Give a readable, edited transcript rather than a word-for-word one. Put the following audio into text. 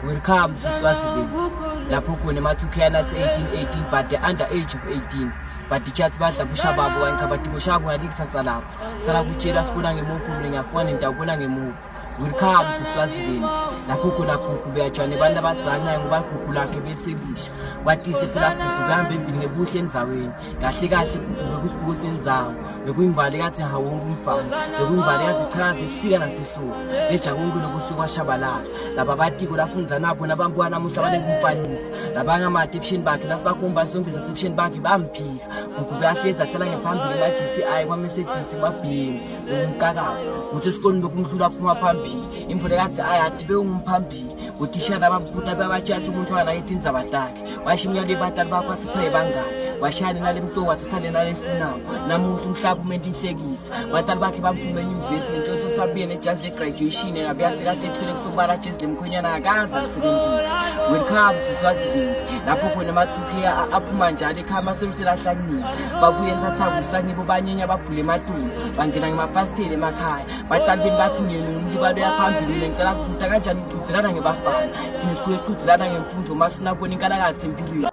Welcome to Swaziland. Lapho khona emathukhe nathi 18 but the under age of 18. But the chats badla kushababo wangicabathi kushabu ngalikusasa lapho. Sala kutshela sibona ngemukhulu ngiyafuna into akubona ngemukhulu. Welcome to Swaziland. Lapho khona phuphu beyajwana abantu abadzana ngoba phuphu lakhe beselisha. Kwatise phela phuphu kuhambe empini ngebuhle endzaweni. Kahle kahle phuphu bekusibuko sendzawo. Bekuyimbali kathi hawonke umfana. Bekuyimbali kathi chaza ebusika nasehlobo. Leja konke lokusuka shabalala. Laba batiko lafunza napho nabambwana namuhla banekumfanisa. Labanye ama-addiction bakhe nasibakhomba zonke zasebsheni bakhe bamphika. Phuphu beyahleza hlala ngephambili ma-GTI kwa-Mercedes kwabhemi. Umkakayo. Uthi esikoleni bekumhlula phuma phambili. Imvula kathi ayathi bewumphambili. Utishara abamfuta bebatshatha umuntu wanakithi indzaba takhe. Washimya lebatali bakho athitha ebangani. Washayana nalemto wathatha nalefunayo. Namuhla umhlaba umente inhlekisa. Batali bakhe bamphuma enyuvesi ngenhloso sabuye nejazi le-graduation ngabeyathi kade ethwele kusobala jezi lemkhwenyana akaze akusebenzisa. Welcome to Swaziland. Lapho khona amathukhe aphuma njalo ekhaya masemtela ahlakini. Babuye ntatha kusanyibo banyenya babhule ematulu. Bangena ngemapasteli emakhaya. Batali beni bathi nyeni umlibalo yaphambili ngicela ukuthi kanjani uthuzelana ngebafana. Thina sikhule sithuzelana ngemfundo mase kunabona inkalakathe empilweni.